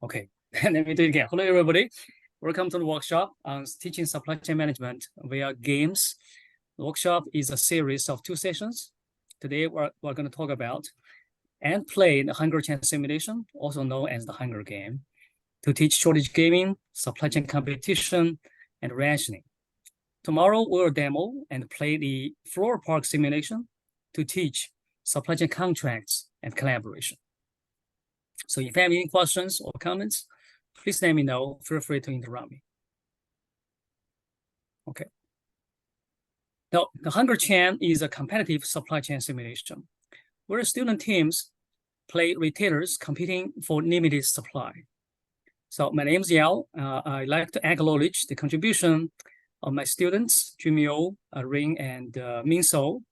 Okay, let me do it again. Hello, everybody. Welcome to the workshop on teaching supply chain management via games. The workshop is a series of 2 sessions. Today, we're going to talk about and play the Hunger Chain Simulation, also known as the Hunger Game, to teach shortage gaming, supply chain competition, and rationing. Tomorrow, we'll demo and play the floor park simulation to teach supply chain contracts and collaboration. So if you have any questions or comments, please let me know. Feel free to interrupt me. Okay. Now, the Hunger Chain is a competitive supply chain simulation where student teams play retailers competing for limited supply. So my name is Yao. I'd like to acknowledge the contribution of my students, Junmyo, Ring, and Minso,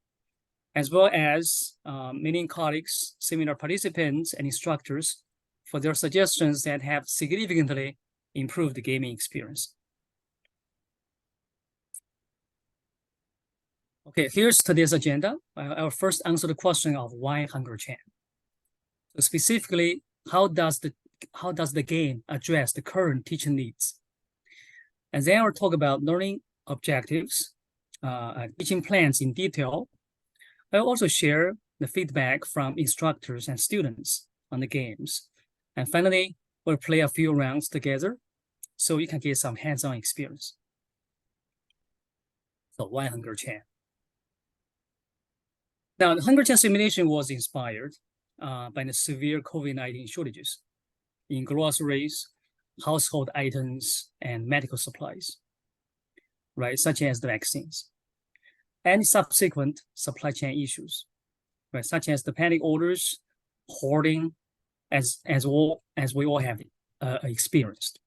as well as many colleagues, seminar participants, and instructors for their suggestions that have significantly improved the gaming experience. Okay, here's today's agenda. I'll first answer the question of why Hunger Chain. So specifically, how does the game address the current teaching needs? And then I'll talk about learning objectives, teaching plans in detail. I'll also share the feedback from instructors and students on the games. And finally, we'll play a few rounds together so you can get some hands-on experience. So why Hunger Chain? Now, the Hunger Chain simulation was inspired by the severe COVID-19 shortages in groceries, household items, and medical supplies, right, such as the vaccines, and subsequent supply chain issues, right, such as the panic orders, hoarding, as we all have experienced.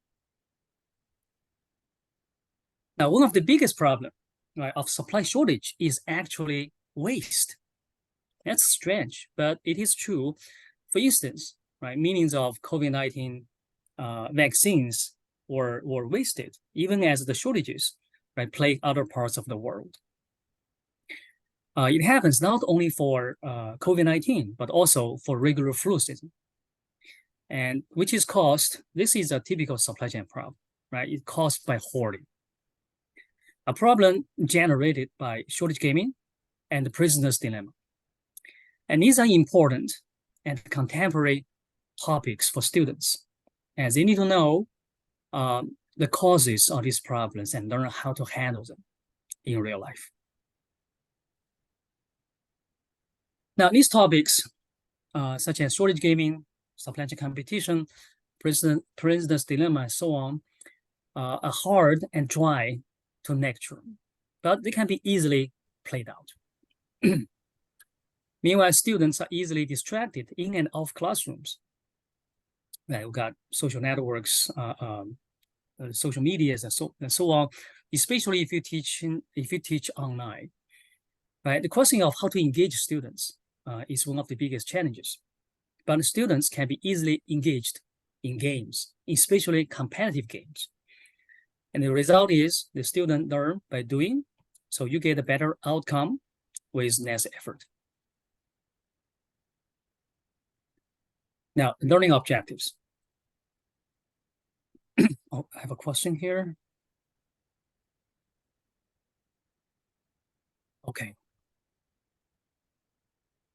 Now, one of the biggest problems, right, of supply shortage is actually waste. That's strange, but it is true. For instance, right, millions of COVID-19 vaccines were wasted, even as the shortages, right, plague other parts of the world. It happens not only for COVID-19, but also for regular flu season. And which is caused, this is a typical supply chain problem, right? It's caused by hoarding. A problem generated by shortage gaming and the prisoner's dilemma. And these are important and contemporary topics for students, as they need to know the causes of these problems and learn how to handle them in real life. Now, these topics, such as shortage gaming, supply chain competition, prisoner's dilemma, and so on, are hard and dry to lecture, but they can be easily played out. Meanwhile, students are easily distracted in and off classrooms. Right, we've got social networks, social medias, and so on. Especially if you teach online, right? The question of how to engage students is one of the biggest challenges. But students can be easily engaged in games, especially competitive games. And the result is the student learn by doing, so you get a better outcome with less effort. Now, learning objectives. Oh, I have a question here. Okay.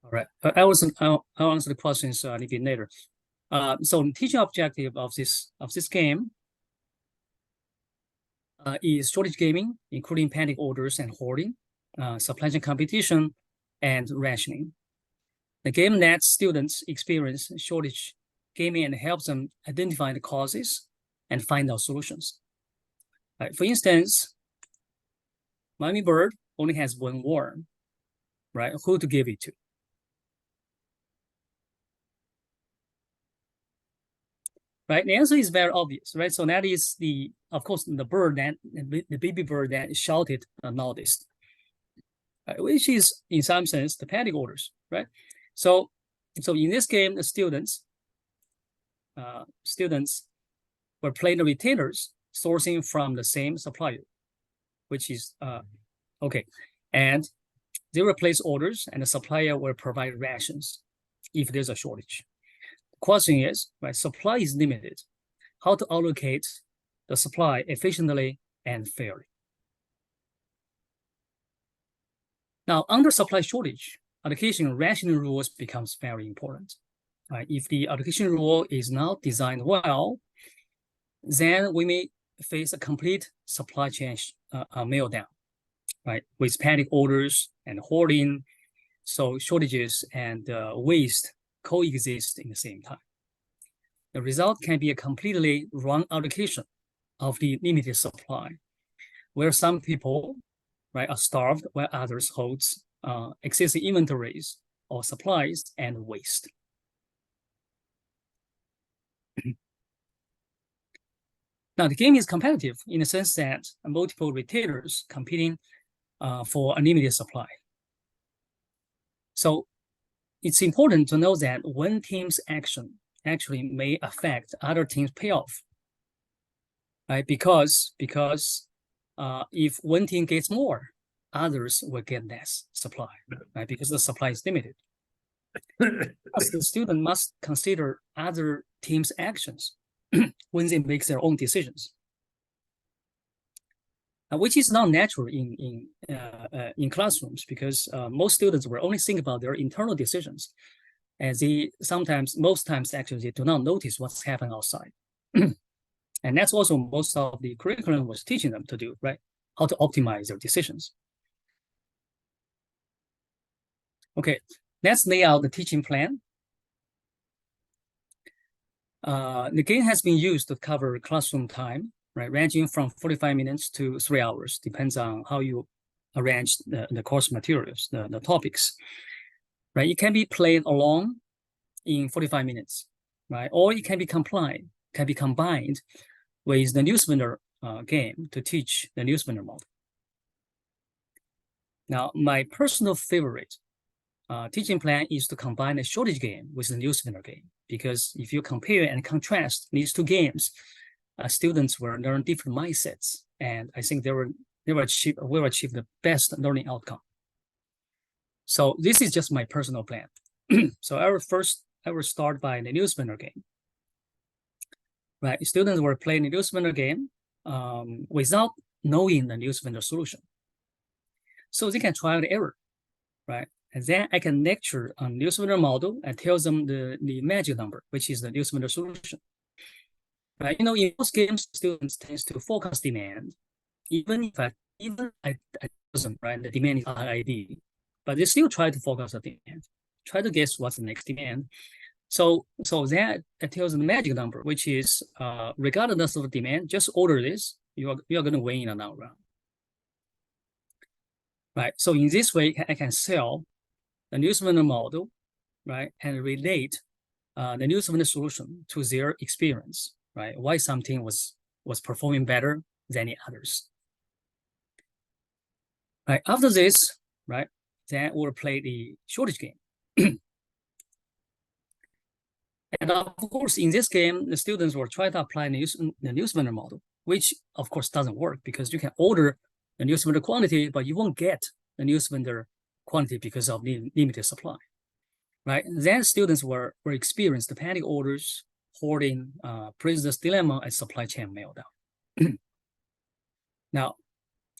All right. I'll answer the questions a little bit later. So the teaching objective of this game is shortage gaming, including panic orders and hoarding, supply chain competition, and rationing. The game lets students experience shortage gaming and helps them identify the causes and find out solutions. Right. For instance, Mommy Bird only has one worm, right? Who to give it to? Right, the answer is very obvious, right? So that is of course, the bird the baby bird that shouted the loudest, which is in some sense the panic orders, right? So in this game, the students were playing the retailers sourcing from the same supplier, which is okay, and they will place orders, and the supplier will provide rations if there's a shortage. Question is, right, supply is limited, how to allocate the supply efficiently and fairly. Now, under supply shortage, allocation and rationing rules becomes very important. Right? If the allocation rule is not designed well, then we may face a complete supply chain meltdown, right? With panic orders and hoarding, so shortages and waste coexist in the same time. The result can be a completely wrong allocation of the limited supply, where some people, right, are starved while others hold excessive inventories or supplies and waste. Now, the game is competitive in the sense that multiple retailers competing for unlimited supply. So it's important to know that one team's action actually may affect other teams' payoff, right? Because if one team gets more, others will get less supply, right? Because the supply is limited. Thus, the student must consider other teams' actions when they make their own decisions, which is not natural in classrooms, because most students will only think about their internal decisions, and most times actually they do not notice what's happening outside. And that's also most of the curriculum was teaching them to do, right? How to optimize their decisions. Okay, let's lay out the teaching plan. The game has been used to cover classroom time, right, ranging from 45 minutes to 3 hours, depends on how you arrange the course materials, the topics, right? It can be played alone in 45 minutes, right? Or it can be combined with the Newswinner game to teach the Newswinner model. Now, my personal favorite teaching plan is to combine the shortage game with the Newswinner game, because if you compare and contrast these two games, students will learn different mindsets, and I think they will achieve the best learning outcome. So this is just my personal plan. So I will start by the Newswinner game. Right, students will play the Newswinner game without knowing the Newswinner solution. So they can try and error, right? And then I can lecture on Newswinner model and tell them the magic number, which is the Newswinner solution. Right? You know, in most games, students tend to focus demand, even if I doesn't, right? The demand is ID, but they still try to focus on demand, try to guess what's the next demand. So that tells them the magic number, which is regardless of demand, just order this, you are going to win in a long run. Right. So in this way, I can sell the Newswinner model, right, and relate the Newswinner solution to their experience, right? Why something was performing better than the others. Right. After this, right, then we'll play the shortage game. And of course, in this game, the students will try to apply the Newswinner model, which of course doesn't work, because you can order the Newswinner quantity, but you won't get the Newswinner quantity because of the limited supply, right? Then students will experience the panic orders, hoarding, prisoner's dilemma, and supply chain meltdown. Now,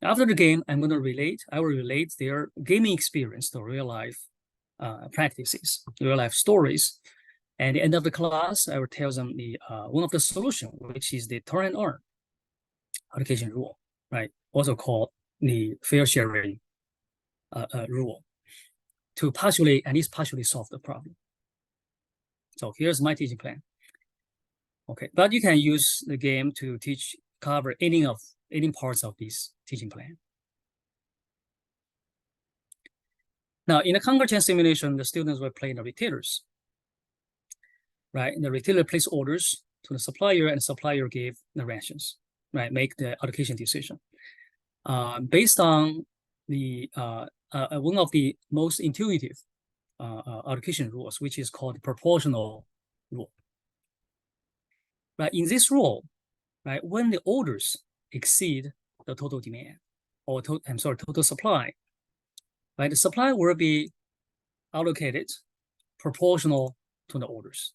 after the game, I will relate their gaming experience to real life practices, real life stories. And at the end of the class, I will tell them the one of the solution, which is the turn and earn allocation rule, right? Also called the fair sharing rule, to at least partially solve the problem. So here's my teaching plan. Okay, but you can use the game to cover any parts of this teaching plan. Now, in the conquer chain simulation, the students will play the retailers. Right, and the retailer place orders to the supplier, and the supplier give the rations, right, make the allocation decision. Based on the one of the most intuitive allocation rules, which is called proportional rule. Right, in this rule, right, when the orders exceed the total demand, or total supply, right, the supply will be allocated proportional to the orders.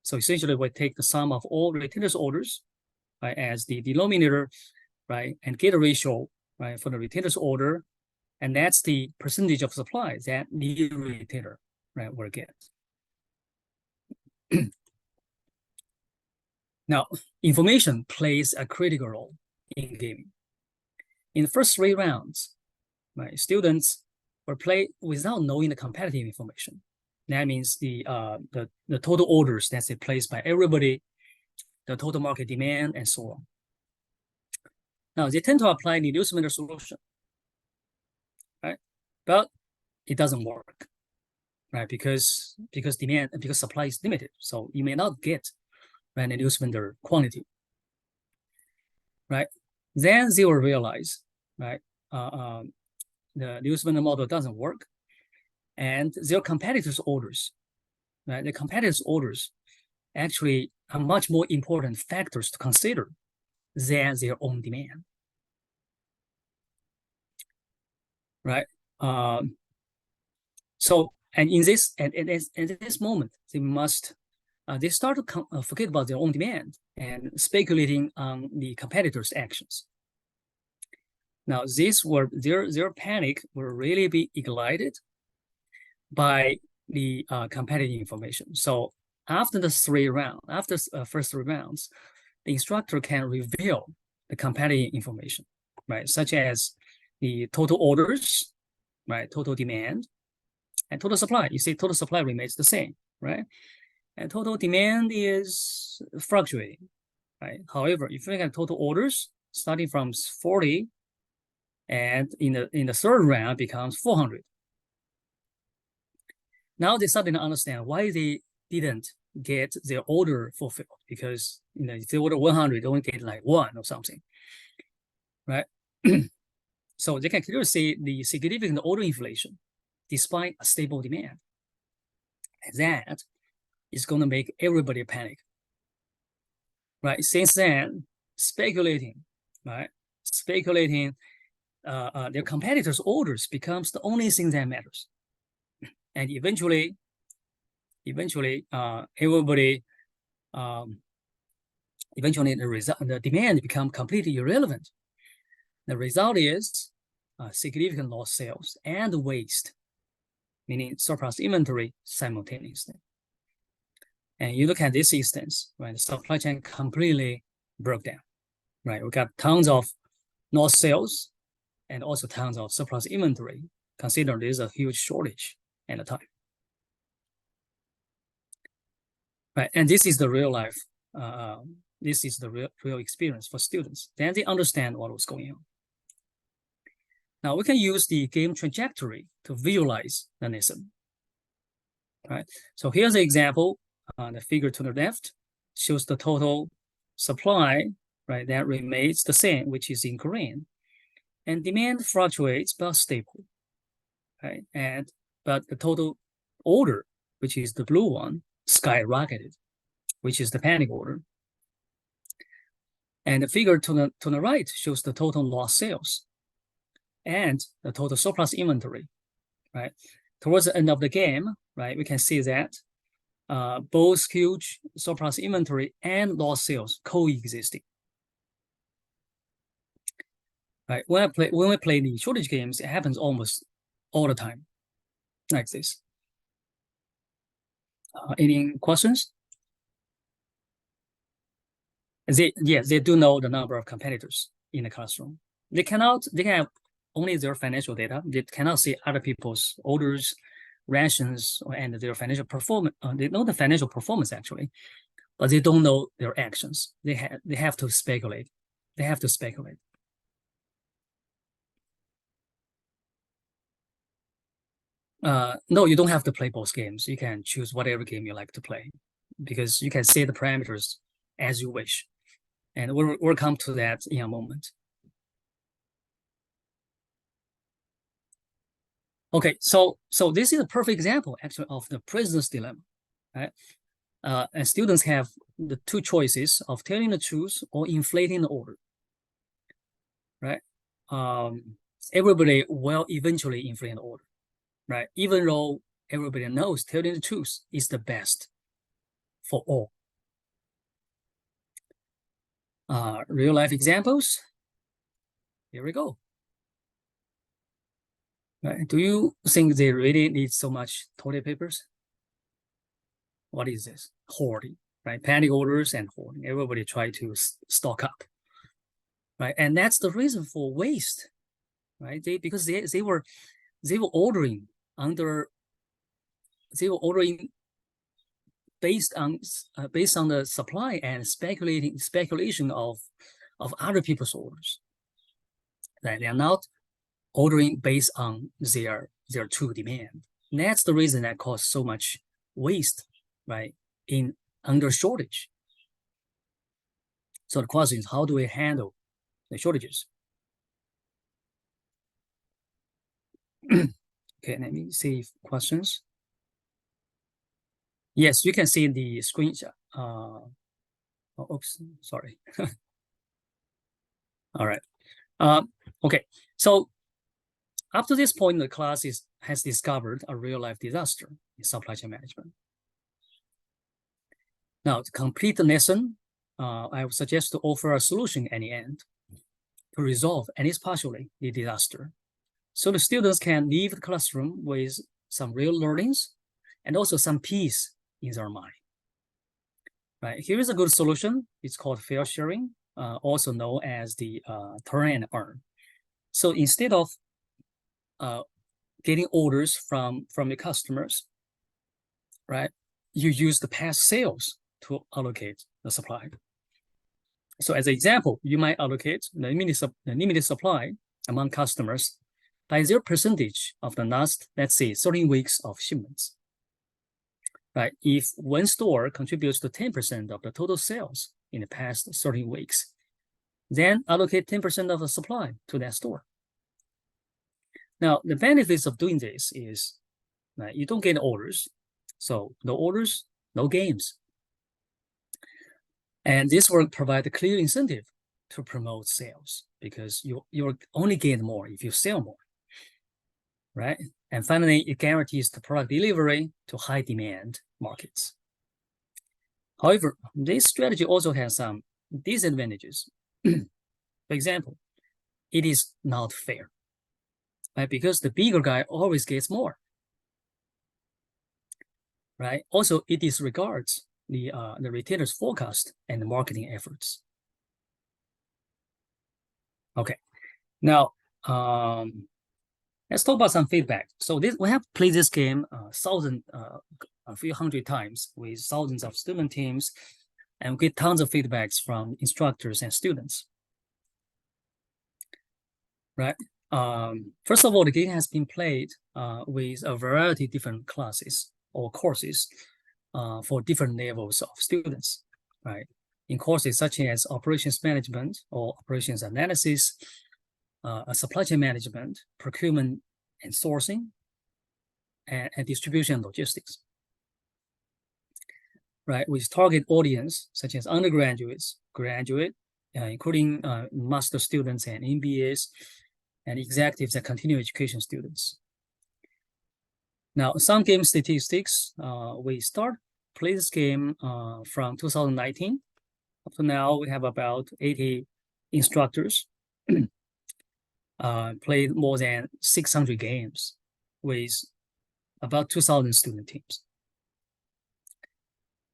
So essentially, we take the sum of all retainers orders, right, as the denominator, right, and get a ratio, right, for the retainers order, and that's the percentage of supply that the retainer, right, will get. Now, information plays a critical role in gaming. In the first 3 rounds, right, students will play without knowing the competitive information. That means the total orders that's placed by everybody, the total market demand, and so on. Now, they tend to apply the Newsmeter solution, right? But it doesn't work, right? Because supply is limited, so you may not get, right, the Newsmeter quantity, right? Then they will realize, right, the Newsmeter model doesn't work, and their competitors' orders, right? The competitors' orders actually are much more important factors to consider than their own demand, right? So, and in this moment, they start to forget about their own demand and speculating on the competitors' actions. Now, their panic will really be ignited by the competitive information. So after the first 3 rounds, the instructor can reveal the competitive information, right? Such as the total orders, right? Total demand, and total supply. You see, total supply remains the same, right? And total demand is fluctuating, right? However, if you look at total orders starting from 40, and in the 3rd round becomes 400. Now they suddenly understand why they didn't get their order fulfilled, because if they order 100, they only get like 1 or something, right? So they can clearly see the significant order inflation despite a stable demand. And that is going to make everybody panic, right? Since then, speculating, right? Speculating their competitors' orders becomes the only thing that matters. And eventually, everybody, eventually the demand become completely irrelevant. The result is significant lost sales and waste, meaning surplus inventory simultaneously. And you look at this instance, right? The supply chain completely broke down, right? We got tons of lost sales and also tons of surplus inventory, considering there's a huge shortage at the time. Right, and this is the real life. This is the real experience for students. Then they understand what was going on. Now we can use the game trajectory to visualize the NISM. Right. So here's an example. The figure to the left shows the total supply, right, that remains the same, which is in green, and demand fluctuates but stable, right? But the total order, which is the blue one, skyrocketed, which is the panic order. And the figure to the right shows the total lost sales and the total surplus inventory, right? Towards the end of the game, right, we can see that both huge surplus inventory and lost sales coexisting. Right, when we play the shortage games, it happens almost all the time, like this. Any questions? They do know the number of competitors in the classroom. They can have only their financial data. They cannot see other people's orders, rations, and their financial performance. They know the financial performance actually, but they don't know their actions. They have to speculate. They have to speculate. No, you don't have to play both games. You can choose whatever game you like to play, because you can set the parameters as you wish. And we'll come to that in a moment. Okay, so this is a perfect example actually of the prisoner's dilemma, right? And students have the 2 choices of telling the truth or inflating the order, right? Everybody will eventually inflate the order, right? Even though everybody knows telling the truth is the best for all. Real life examples. Here we go. Right. Do you think they really need so much toilet papers? What is this? Hoarding, right? Panic orders and hoarding. Everybody try to stock up, right? And that's the reason for waste, right? Because they were ordering based on the supply and speculation of other people's orders. Right? They are not ordering based on their true demand. And that's the reason that caused so much waste, right? Under shortage. So the question is, how do we handle the shortages? Okay, let me see questions. Yes, you can see the screenshot. Oops, sorry. All right. Okay, so up to this point, the class has discovered a real-life disaster in supply chain management. Now, to complete the lesson, I would suggest to offer a solution at the end to resolve, at least partially, the disaster. So the students can leave the classroom with some real learnings and also some peace in their mind. Right, here is a good solution. It's called fair sharing, also known as the turn and earn. So instead of getting orders from the customers, right, you use the past sales to allocate the supply. So as an example, you might allocate the limited supply among customers by their percentage of the last, let's say, 13 weeks of shipments. Right? If one store contributes to 10% of the total sales in the past 13 weeks, then allocate 10% of the supply to that store. Now, the benefits of doing this is you don't get orders. So no orders, no games. And this will provide a clear incentive to promote sales because you only gain more if you sell more, right? And finally, it guarantees the product delivery to high demand markets. However, this strategy also has some disadvantages. For example, it is not fair, right? Because the bigger guy always gets more, right? Also, it disregards the retailer's forecast and the marketing efforts. Okay, now let's talk about some feedback. So we have played this game a few hundred times with thousands of student teams, and we get tons of feedbacks from instructors and students. Right. First of all, the game has been played with a variety of different classes or courses for different levels of students, right? In courses such as operations management or operations analysis, supply chain management, procurement and sourcing, and distribution and logistics. Right, with target audience such as undergraduates, graduate, including master students and MBAs, and executives and continuing education students. Now, some game statistics, we play this game from 2019. Up to now, we have about 80 instructors played more than 600 games with about 2,000 student teams.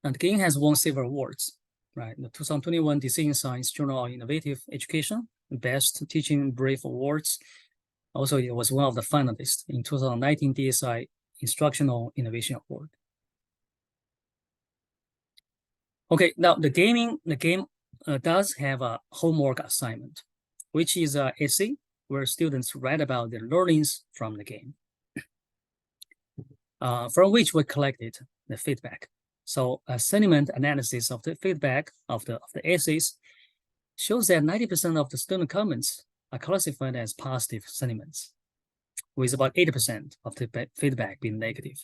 And the game has won several awards, right? The 2021 Decision Science Journal of Innovative Education, Best Teaching Brief Awards. Also, it was one of the finalists in 2019 DSI Instructional Innovation Award. Okay, now the game does have a homework assignment, which is an essay where students write about their learnings from the game, from which we collected the feedback. So a sentiment analysis of the feedback of the essays shows that 90% of the student comments are classified as positive sentiments, with about 80% of the feedback being negative.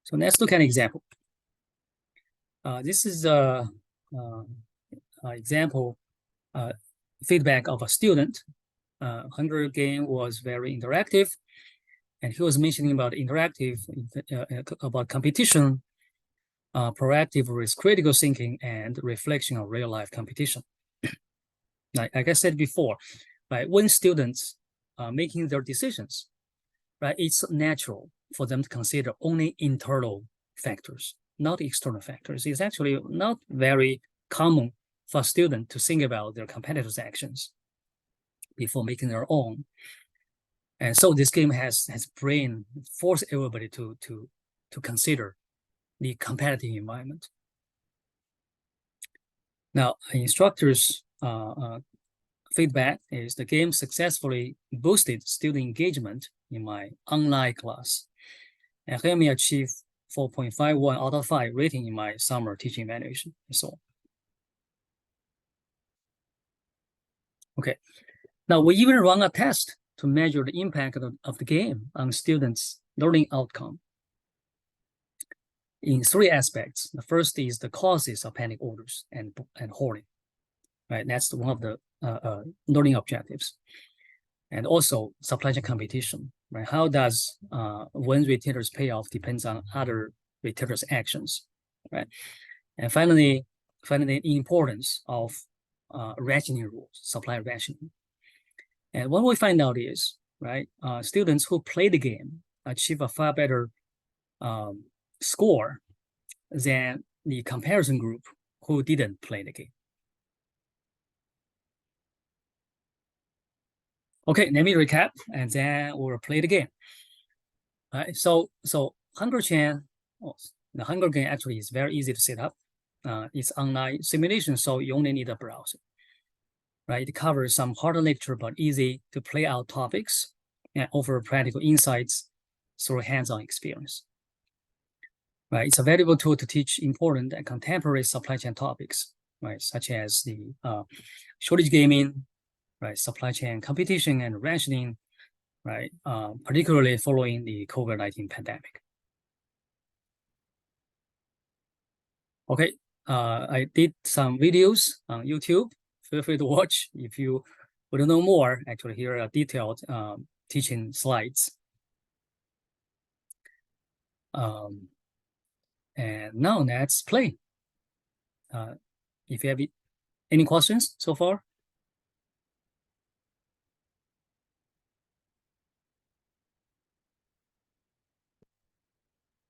So let's look at an example. This is a example feedback of a student. Hunger Game was very interactive, and he was mentioning about interactive, about competition, proactive risk critical thinking, and reflection of real life competition. Like I said before, right, when students are making their decisions, right, it's natural for them to consider only internal factors, not external factors. It's actually not very common for a student to think about their competitors' actions before making their own. And so this game has forced everybody to consider the competitive environment. Now, instructors' feedback is the game successfully boosted student engagement in my online class and helped me achieve 4.51 out of 5 rating in my summer teaching evaluation and so on. Okay, now we even run a test to measure the impact of the game on students' learning outcome in 3 aspects. The first is the causes of panic orders and hoarding, right? That's one of the learning objectives. And also supply chain competition, right? How does one retailer's payoff depends on other retailers' actions, right? And finally, the importance of rationing rules, supply rationing. And what we find out is, right, students who play the game achieve a far better score than the comparison group who didn't play the game. Okay, let me recap, and then we'll play the game. All right, so Hunger Chain, the Hunger game actually is very easy to set up. It's online simulation, so you only need a browser. Right, it covers some harder lecture but easy to play out topics and offer practical insights through hands-on experience. Right, it's a valuable tool to teach important and contemporary supply chain topics, right, such as the shortage gaming, right, supply chain competition and rationing, right, particularly following the COVID-19 pandemic. Okay, I did some videos on YouTube. Feel free to watch if you want to know more. Actually, here are detailed teaching slides. And now let's play. If you have any questions so far?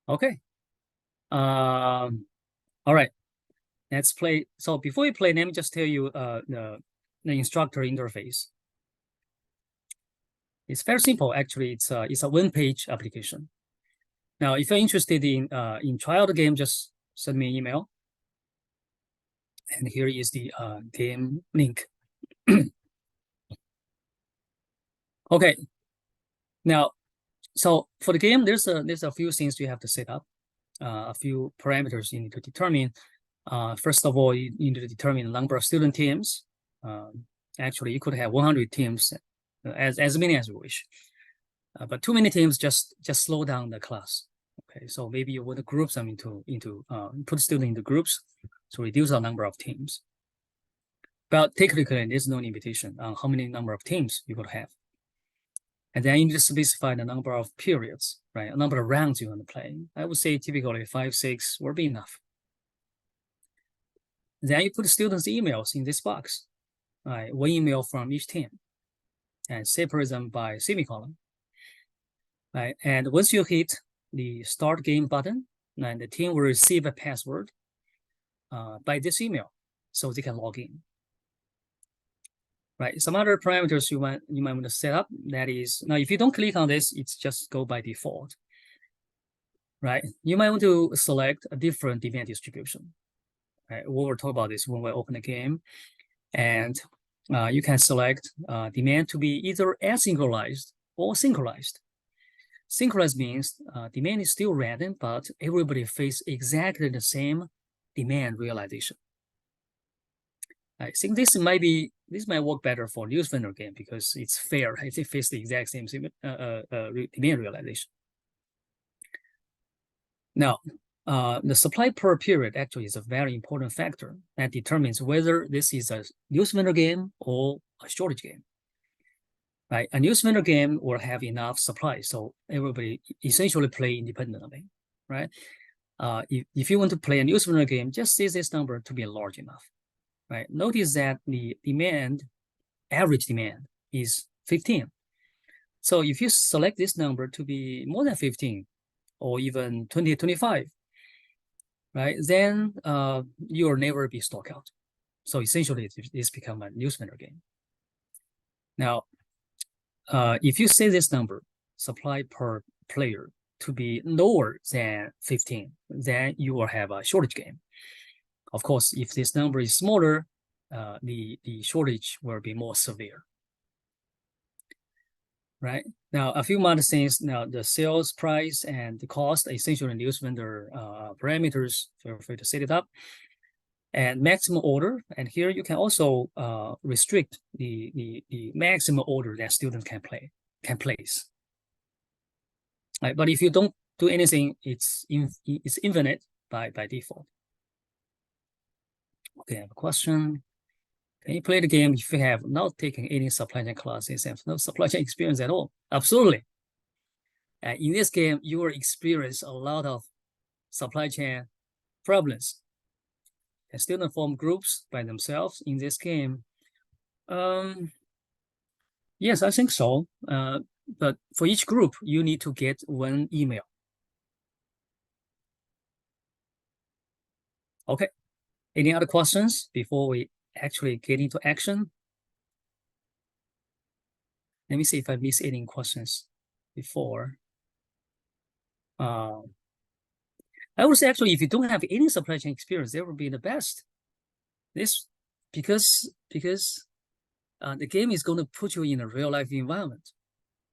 Okay. All right. Let's play. So before we play, let me just tell you the instructor interface. It's very simple. Actually, it's a one-page application. Now, if you're interested in trial the game, just send me an email. And here is the game link. Okay. Now, so for the game, there's a few things you have to set up, a few parameters you need to determine. First of all, you need to determine the number of student teams. Actually, you could have 100 teams, as many as you wish. But too many teams just slow down the class. Okay, so maybe you want to group them into put students into groups to reduce the number of teams. But technically, there's no limitation on how many number of teams you could have. And then you need to specify the number of periods, right? A number of rounds you want to play. I would say typically 5, 6 will be enough. Then you put students' emails in this box, right? 1 email from each team, and separate them by semicolon. Right? And once you hit the start game button, then the team will receive a password by this email, so they can log in. Right? Some other parameters you might want to set up. That is, now if you don't click on this, it's just go by default. Right? You might want to select a different demand distribution. Right? We'll talk about this when we open the game, and you can select demand to be either asynchronized or synchronized. Synchronized means demand is still random, but everybody faces exactly the same demand realization. I think this might work better for news vendor game because it's fair. Right? They face the exact same demand realization. Now, the supply per period actually is a very important factor that determines whether this is a news vendor game or a shortage game. Right? A news vendor game will have enough supply, so everybody essentially play independently, right? if you want to play a newspaper game, just set this number to be large enough, right? Notice that the average demand is 15. So if you select this number to be more than 15 or even 20, 25, right, then you'll never be stock out. So essentially, it's become a newspaper game. Now, if you set this number, supply per player, to be lower than 15, then you will have a shortage game. Of course, if this number is smaller, the shortage will be more severe. Right now, a few more things. Now, the sales price and the cost, essentially news vendor parameters. Feel free to set it up. And maximum order. And here you can also restrict the maximum order that students can place. Right? But if you don't do anything, it's infinite by default. Okay, I have a question. Can you play the game if you have not taken any supply chain classes and no supply chain experience at all? Absolutely. In this game, you will experience a lot of supply chain problems. And students form groups by themselves in this game. Yes, I think so. But for each group, you need to get one email. Okay. Any other questions before we actually get into action? Let me see if I missed any questions before. I would say actually, if you don't have any supply chain experience, that would be the best. This because the game is going to put you in a real life environment.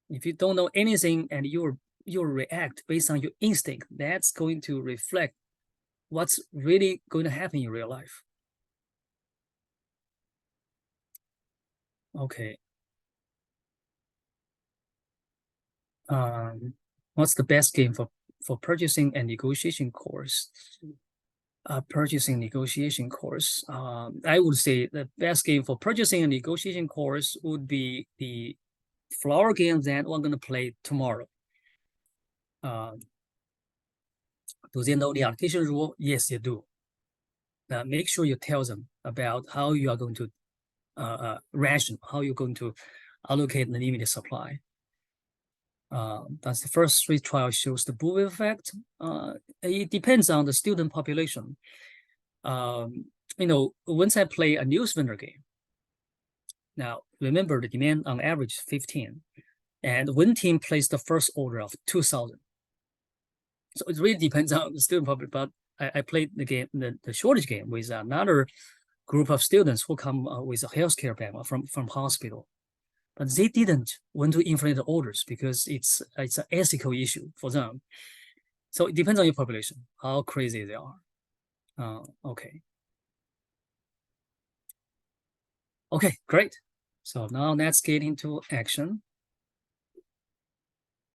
If you don't know anything and you'll react based on your instinct, that's going to reflect what's really going to happen in real life. Okay. What's the best game for purchasing and negotiation course? Purchasing negotiation course. I would say the best game for purchasing and negotiation course would be the flower game that we're going to play tomorrow. Do they know the allocation rule? Yes, they do. Make sure you tell them about how you are going to ration, how you're going to allocate the limited supply. That's the first 3 trials shows the bullwhip effect. It depends on the student population. Once I play a news vendor game, now remember the demand on average 15, and one team placed the first order of 2,000. So it really depends on the student population. But I played the game, the shortage game, with another group of students who come with a healthcare background from hospital. But they didn't want to inflate the orders because it's an ethical issue for them. So it depends on your population, how crazy they are. Okay. Okay, great. So now let's get into action.